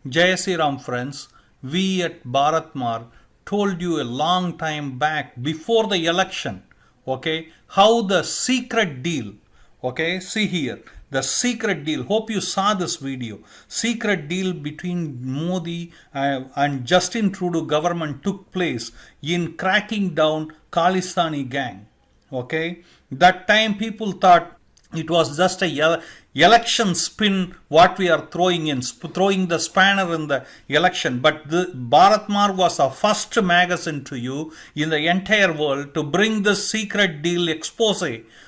Jai Sri Ram friends, we at Bharatmar told you a long time back before the election, okay, how the secret deal, okay, see here, the secret deal, hope you saw this video, secret deal between Modi and Justin Trudeau government took place in cracking down Khalistani gang, okay. That time people thought it was just a election spin what we are throwing the spanner in the election, but the Bharatmar was the first magazine to you in the entire world to bring this secret deal expose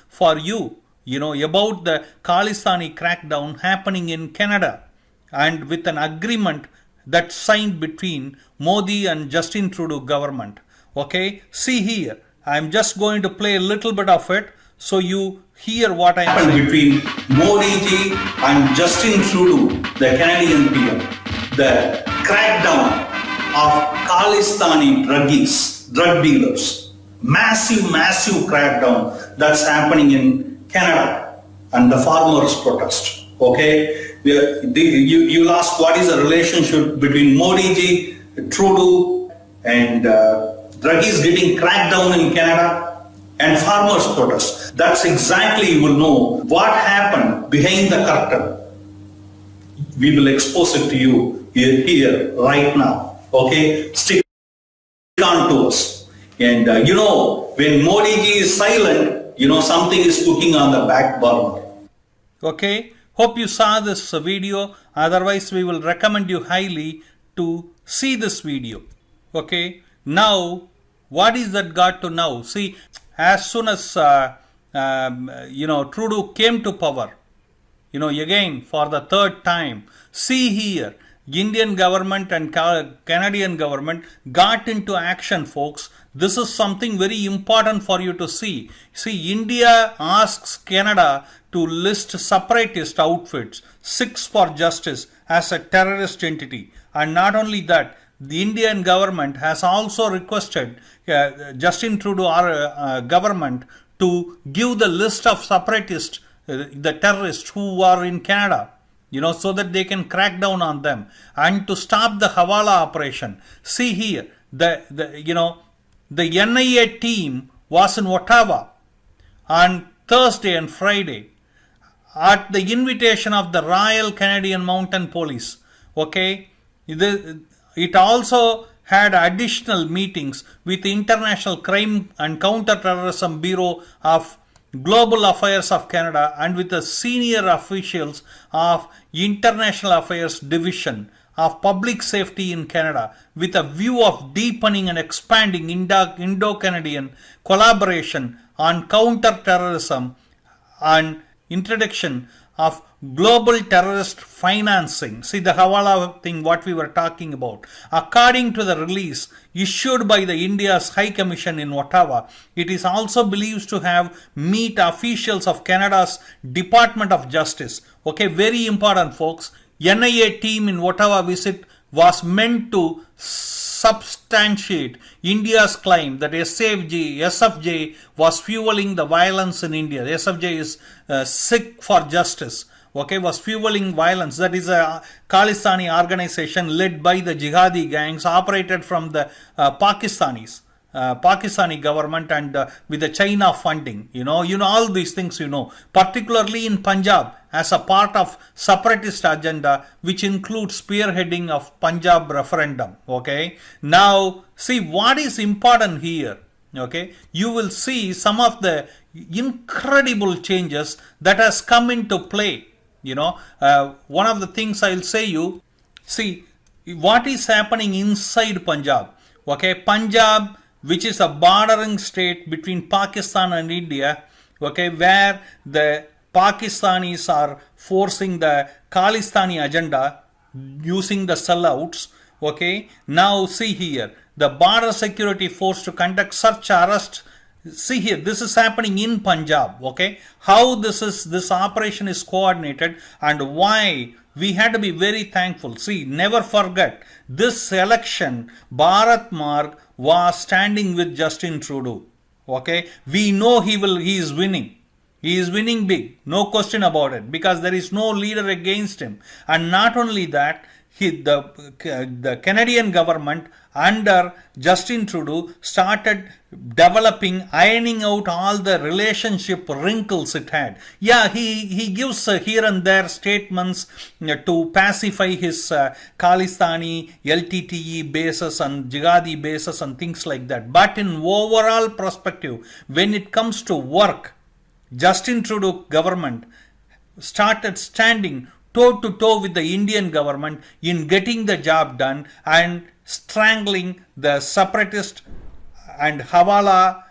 for you about the Khalistani crackdown happening in Canada, and with an agreement that signed between Modi and Justin Trudeau government. Okay, see here, I am just going to play a little bit of it so you hear what I am saying. Between Modi ji and Justin Trudeau, the Canadian PM, the crackdown of Khalistani drug dealers, massive crackdown that's happening in Canada, and the farmers protest. Okay, you ask what is the relationship between Modi ji, Trudeau, and druggies getting cracked down in Canada and farmers protest. That's exactly, you will know what happened behind the curtain. We will expose it to you here right now. Okay, stick on to us. And when Modi ji is silent, something is cooking on the back burner. Okay, hope you saw this video. Otherwise, we will recommend you highly to see this video. Okay, now what is that got to now? See, as soon as Trudeau came to power, again for the third time, see here, Indian government and Canadian government got into action, folks. This is something very important for you to see. See, India asks Canada to list separatist outfits, 6 for Justice, as a terrorist entity. And not only that, the Indian government has also requested Justin Trudeau government to give the list of separatists, the terrorists who are in Canada, so that they can crack down on them and to stop the Hawala operation. See here, the NIA team was in Ottawa on Thursday and Friday at the invitation of the Royal Canadian Mounted Police. Okay, it also had additional meetings with the International Crime and Counter-Terrorism Bureau of Global Affairs of Canada and with the senior officials of International Affairs Division of Public Safety in Canada, with a view of deepening and expanding Indo-Canadian collaboration on counter-terrorism and introduction of global terrorist financing. See the Hawala thing what we were talking about. According to the release issued by the India's High Commission in Ottawa, it is also believed to have meet officials of Canada's Department of Justice. Okay, very important, folks. NIA team in Ottawa visit was meant to substantiate India's claim that SFJ was fueling the violence in India. SFJ is Sikh for Justice. Okay, was fueling violence. That is a Khalistani organization led by the jihadi gangs, operated from the Pakistani government and with the China funding. All these things, particularly in Punjab as a part of separatist agenda, which includes spearheading of Punjab referendum. Okay, now see what is important here. Okay, you will see some of the incredible changes that has come into play. One of the things I'll say you, see what is happening inside Punjab. Okay, Punjab, which is a bordering state between Pakistan and India, okay, where the Pakistanis are forcing the Khalistani agenda using the sellouts. Okay, now see here, the border security force to conduct search arrest. See here, this is happening in Punjab. Okay, how this operation is coordinated and why we had to be very thankful. See, never forget, this election Bharatmar was standing with Justin Trudeau. Okay, we know he is winning. He is winning big, no question about it, because there is no leader against him. And not only that, the Canadian government under Justin Trudeau started developing, ironing out all the relationship wrinkles it had. Yeah, he gives here and there statements to pacify his Khalistani, LTTE bases and Jihadi bases and things like that. But in overall perspective, when it comes to work, Justin Trudeau government started standing toe to toe with the Indian government in getting the job done and strangling the separatist and Hawala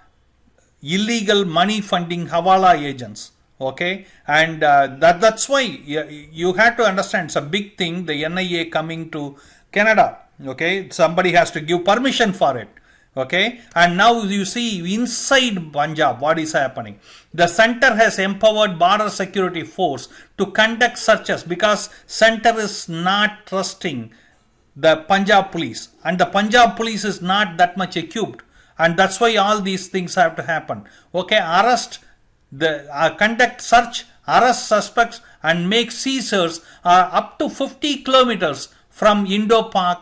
illegal money funding Hawala agents. Okay, and that's why you have to understand it's a big thing, the NIA coming to Canada. Okay, somebody has to give permission for it. Okay, and now you see inside Punjab what is happening. The center has empowered border security force to conduct searches because center is not trusting the Punjab police, and the Punjab police is not that much equipped, and that's why all these things have to happen. Okay, conduct search, arrest suspects and make seizures up to 50 kilometers from Indo-Pak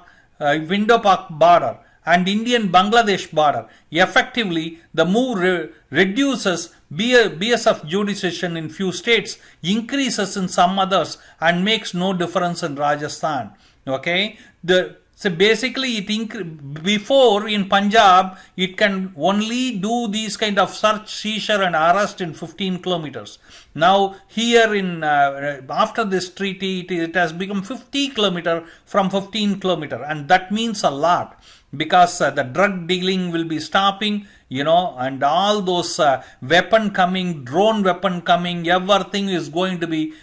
border and Indian-Bangladesh border. Effectively, the move reduces BSF jurisdiction in few states, increases in some others, and makes no difference in Rajasthan. Okay, so basically, before in Punjab, it can only do these kind of search, seizure, and arrest in 15 kilometers. Now here in after this treaty, it has become 50 kilometer from 15 kilometer, and that means a lot because the drug dealing will be stopping, and all those weapon coming, drone weapon coming, everything is going to be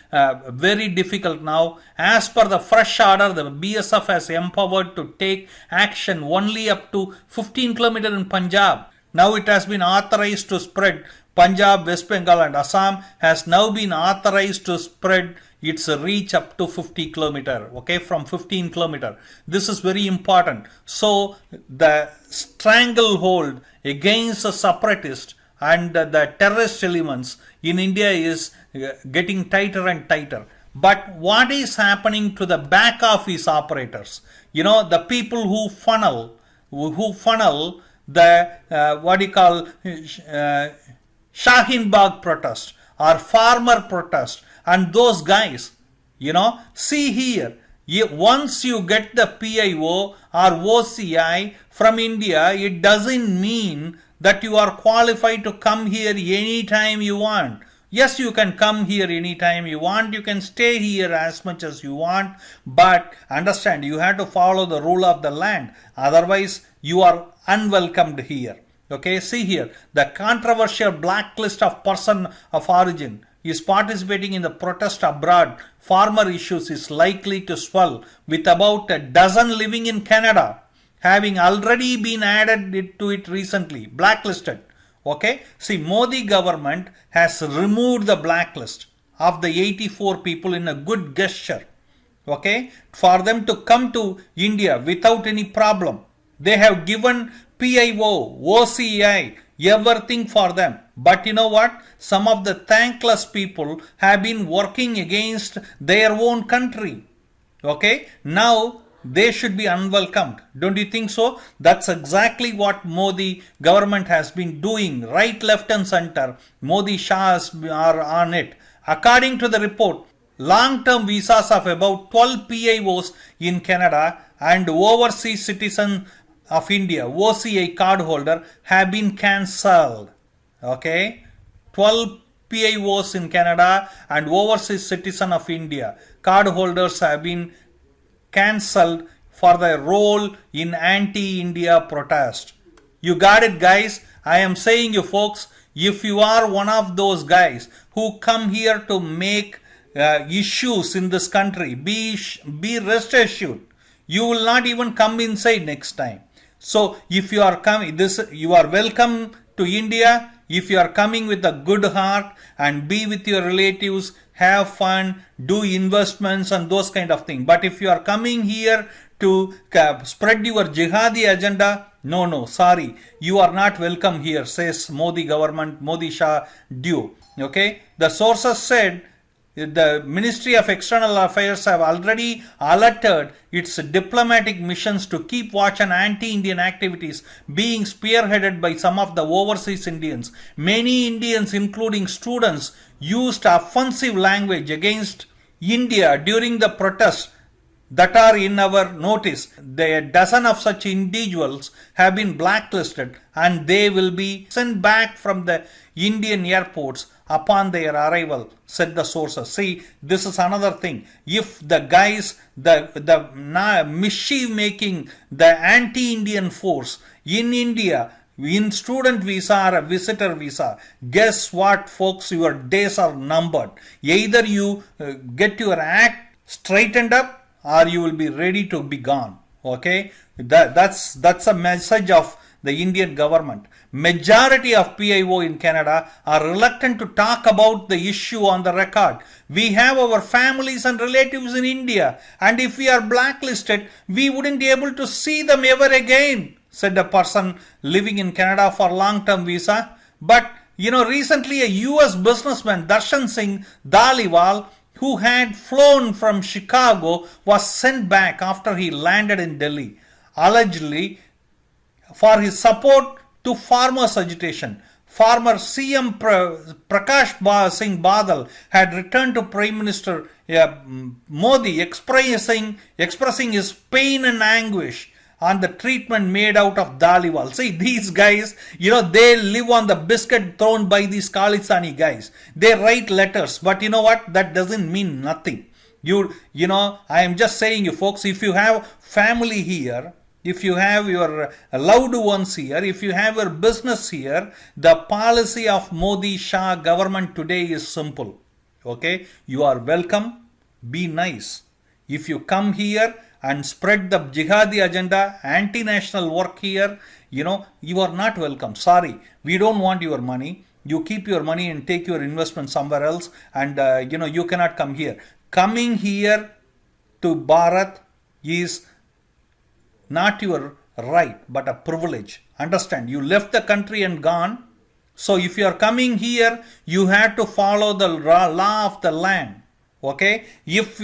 very difficult now. As per the fresh order, the BSF has empowered to take action only up to 15 kilometers in Punjab. Now it has been authorized to spread. Punjab, West Bengal and Assam has now been authorized to spread its reach up to 50 kilometer, okay, from 15 kilometer. This is very important. So the stranglehold against the separatist and the terrorist elements in India is getting tighter and tighter. But what is happening to the back office operators? The people who funnel the what you call Shaheen Bagh protest or farmer protest, and those guys, see here, once you get the PIO or OCI from India, it doesn't mean that you are qualified to come here anytime you want. Yes, you can come here anytime you want, you can stay here as much as you want, but understand, you have to follow the rule of the land, otherwise you are unwelcomed here. Okay, see here, the controversial blacklist of person of origin is participating in the protest abroad. Farmer issues is likely to swell, with about a dozen living in Canada having already been added to it recently, blacklisted. Okay, see, Modi government has removed the blacklist of the 84 people in a good gesture. Okay, for them to come to India without any problem. They have given PIO, OCI, everything for them. But you know what? Some of the thankless people have been working against their own country. Okay, now they should be unwelcomed. Don't you think so? That's exactly what Modi government has been doing. Right, left and center. Modi Shahs are on it. According to the report, long-term visas of about 12 PIOs in Canada and overseas citizen of India, OCI card holder, have been cancelled. Okay, 12 PIOs in Canada and overseas citizen of India card holders have been cancelled for their role in anti-India protest. You got it, guys? I am saying you folks, if you are one of those guys who come here to make issues in this country, be rest assured, you will not even come inside next time. So if you are coming, you are welcome to India. If you are coming with a good heart and be with your relatives, have fun, do investments and those kind of things. But if you are coming here to spread your jihadi agenda, no, sorry, you are not welcome here, says Modi government, Modi Shah duo. Okay, the sources said The Ministry of External Affairs have already alerted its diplomatic missions to keep watch on anti-Indian activities being spearheaded by some of the overseas Indians. Many Indians, including students, used offensive language against India during the protests that are in our notice. A dozen of such individuals have been blacklisted and they will be sent back from the Indian airports upon their arrival, said the sources. See, this is another thing. If the guys, the mischief making, the anti-Indian force in India, in student visa or a visitor visa, guess what, folks? Your days are numbered. Either you get your act straightened up or you will be ready to be gone. Okay, that's a message of the Indian government. Majority of PIO in Canada are reluctant to talk about the issue on the record. We have our families and relatives in India, and if we are blacklisted, we wouldn't be able to see them ever again, said a person living in Canada for long-term visa. But recently a US businessman, Darshan Singh Dhaliwal, who had flown from Chicago, was sent back after he landed in Delhi, allegedly for his support to farmers' agitation. Former CM Prakash Singh Badal had returned to Prime Minister Modi, expressing his pain and anguish on the treatment made out of Dhaliwal. See, these guys, they live on the biscuit thrown by these Khalistani guys. They write letters, but you know what? That doesn't mean nothing. I am just saying, you folks, if you have family here, if you have your loved ones here, if you have your business here, the policy of Modi Shah government today is simple. Okay, you are welcome. Be nice. If you come here and spread the jihadi agenda, anti-national work here, you are not welcome. Sorry, we don't want your money. You keep your money and take your investment somewhere else, and you cannot come here. Coming here to Bharat is not your right, but a privilege. Understand? You left the country and gone. So if you are coming here, you have to follow the law of the land. Okay? If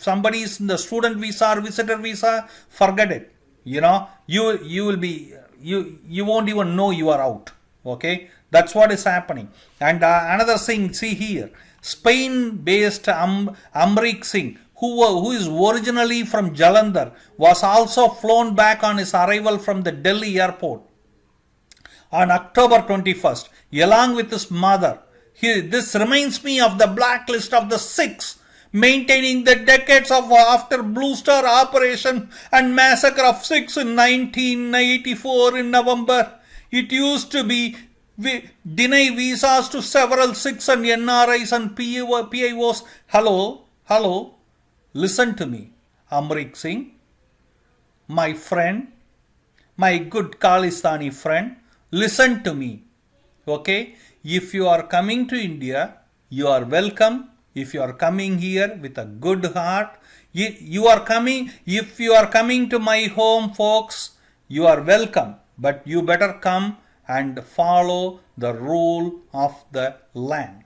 somebody is in the student visa or visitor visa, forget it. You will be, you won't even know you are out. Okay? That's what is happening. And another thing, see here, Spain-based Amrik Singh, who is originally from Jalandhar, was also flown back on his arrival from the Delhi airport on October 21st, along with his mother. This reminds me of the blacklist of the Sikhs, maintaining the decades of after Blue Star operation and massacre of Sikhs in 1984 in November. It used to be deny visas to several Sikhs and NRIs and PIOs. Hello. Listen to me, Amrik Singh, my friend, my good Khalistani friend. Listen to me, okay? If you are coming to India, you are welcome. If you are coming here with a good heart, if you are coming to my home, folks, you are welcome. But you better come and follow the rule of the land.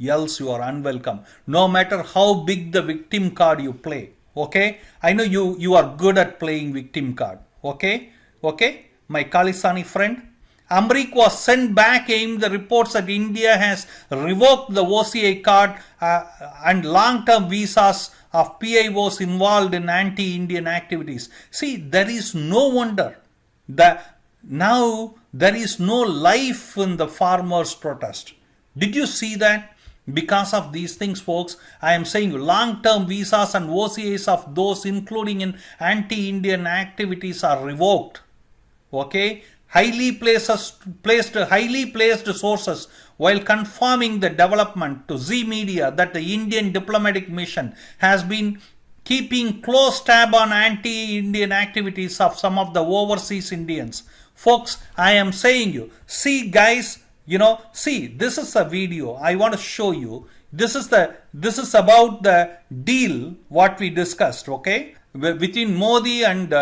Else you are unwelcome. No matter how big the victim card you play. Okay? I know you are good at playing victim card. Okay? My Khalistani friend. Amrik was sent back in the reports that India has revoked the OCI card and long-term visas of PIOs involved in anti-Indian activities. See, there is no wonder that now there is no life in the farmers' protest. Did you see that? Because of these things, folks, I am saying long-term visas and OCIs of those including in anti-Indian activities are revoked. Okay? Highly placed sources while confirming the development to Z Media that the Indian diplomatic mission has been keeping close tab on anti-Indian activities of some of the overseas Indians. Folks, I am saying you, see guys, see, this is a video I want to show you. This is about the deal what we discussed, okay, between Modi and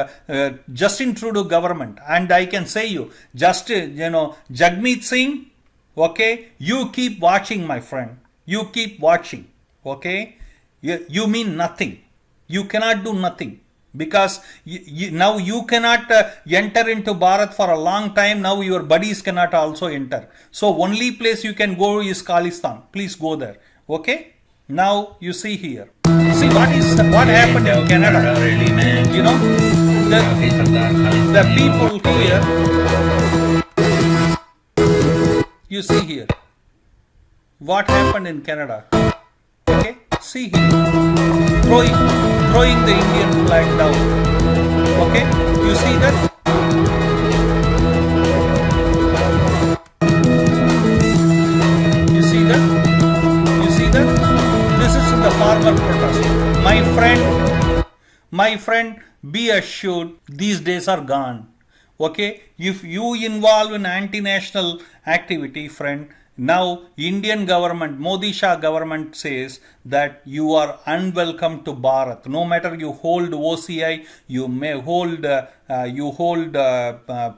Justin Trudeau government. And I can say you, Jagmeet Singh, okay, you keep watching, my friend. You keep watching. Okay? You mean nothing. You cannot do nothing. Because now you cannot enter into Bharat for a long time. Now your buddies cannot also enter. So only place you can go is Khalistan. Please go there. Okay? Now you see here. See what happened in Canada. You know, the people here. You see here. What happened in Canada. Okay? See here. Throwing the Indian flag down. Okay? You see that? You see that? You see that? This is the farmer protest. My friend, be assured these days are gone. Okay? If you involve in anti-national activity, friend, now Indian government, Modi Shah government says that you are unwelcome to Bharat. No matter you hold OCI, you may hold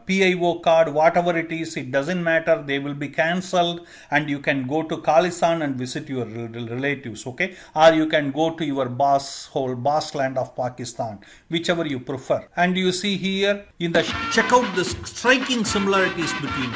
PIO card, whatever it is, it doesn't matter. They will be cancelled, and you can go to Khalistan and visit your relatives, okay? Or you can go to your boss land of Pakistan, whichever you prefer. And you see here check out the striking similarities between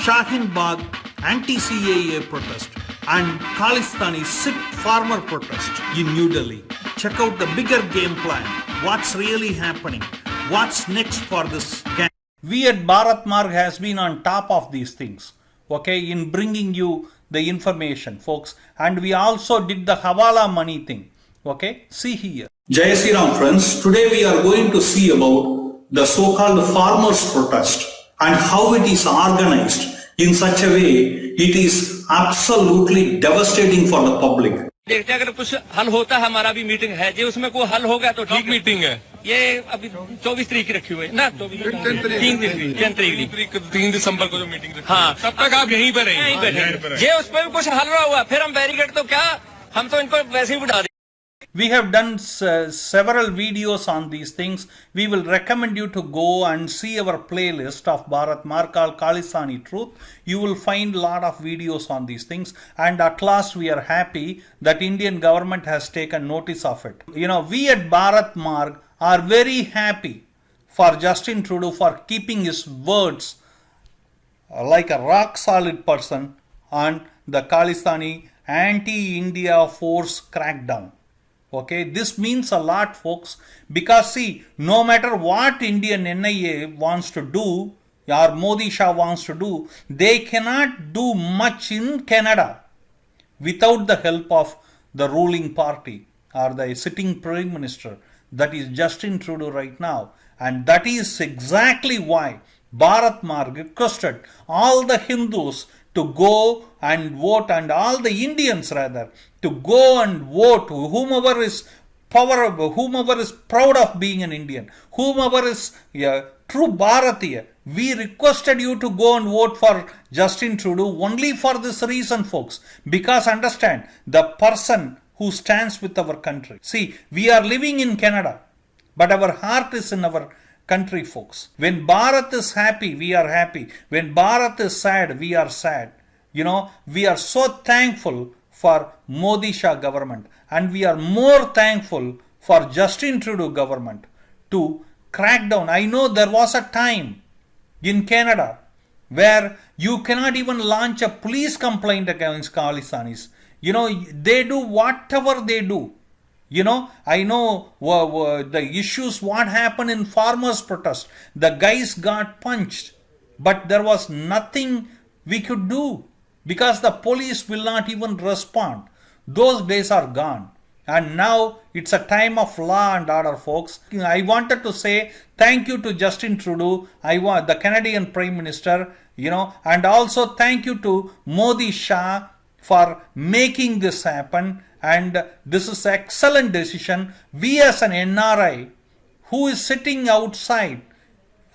Shaheen Bagh anti-CAA protest and Khalistani Sikh farmer protest in New Delhi. Check out the bigger game plan. What's really happening? What's next for this gang? We at Bharat Marg has been on top of these things, okay, in bringing you the information, folks. And we also did the Hawala money thing, okay. See here. Jai Sri Ram, friends. Today we are going to see about the so-called farmers protest and how it is organized in such a way it is absolutely devastating for the public. देखते हैं अगर कुछ हल होता है, हमारा भी meeting है जी, उसमें कोई हल हो गया तो ठीक मीटिंग है। ये अभी 24 तारीख की रखी हुई है ना, 3 दिसंबर को जो मीटिंग रखी। हाँ, तब तक आप यहीं पर रहेंगे। ये उस पर भी कुछ हल रहा हुआ, फिर हम बैरिकेड तो क्या, हम तो इनको वैसे ही बिठा दें। We have done several videos on these things. We will recommend you to go and see our playlist of Bharat Marg called Khalistani Truth. You will find a lot of videos on these things. And at last we are happy that Indian government has taken notice of it. You know, we at Bharat Marg are very happy for Justin Trudeau for keeping his words like a rock solid person on the Khalistani anti-India force crackdown. Okay, this means a lot, folks, because see, no matter what Indian NIA wants to do or Modi Shah wants to do, they cannot do much in Canada without the help of the ruling party or the sitting Prime Minister, that is Justin Trudeau right now. And that is exactly why Bharat Marg requested all the Hindus to go and vote, and all the Indians rather, to go and vote, whomever is proud of being an Indian, whomever is true Bharatiya. We requested you to go and vote for Justin Trudeau only for this reason, folks, because understand, the person who stands with our country. See, we are living in Canada, but our heart is in our country, folks. When Bharat is happy, we are happy. When Bharat is sad, we are sad. You know, we are so thankful for Modi Shah government, and we are more thankful for Justin Trudeau government to crack down. I know there was a time in Canada where you cannot even launch a police complaint against Khalistanis. You know, they do whatever they do. You know, I know the issues, what happened in farmers' protest. The guys got punched, but there was nothing we could do because the police will not even respond. Those days are gone. And now it's a time of law and order, folks. I wanted to say thank you to Justin Trudeau, the Canadian Prime Minister, you know, and also thank you to Modi Shah for making this happen. And this is an excellent decision. We as an NRI who is sitting outside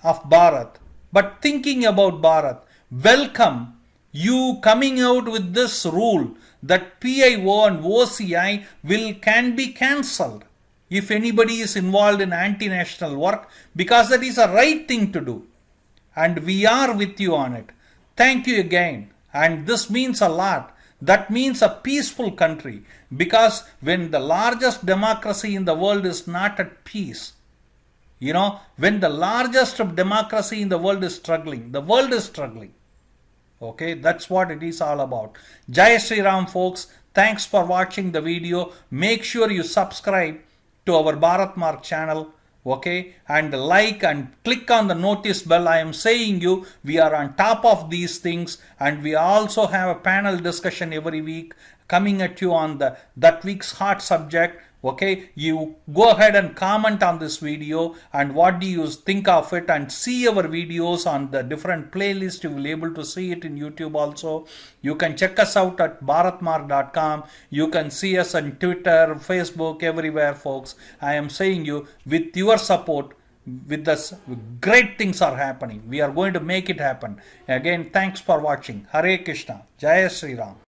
of Bharat but thinking about Bharat, welcome you coming out with this rule that PIO and OCI can be cancelled if anybody is involved in anti-national work, because that is a right thing to do. And we are with you on it. Thank you again. And this means a lot That means a peaceful country, because when the largest democracy in the world is not at peace, when the largest democracy in the world is struggling, the world is struggling. Okay, that's what it is all about. Jai Sri Ram, folks. Thanks for watching the video. Make sure you subscribe to our Bharat Mark channel. Okay, and like and click on the notice bell. I am saying you, we are on top of these things, and we also have a panel discussion every week coming at you on that week's hot subject. Okay, you go ahead and comment on this video and what do you think of it, and see our videos on the different playlists. You will be able to see it in YouTube also. You can check us out at bharatmark.com. You can see us on Twitter, Facebook, everywhere, folks. I am saying you, with your support, with this, great things are happening. We are going to make it happen. Again, thanks for watching. Hare Krishna. Jai Sri Ram.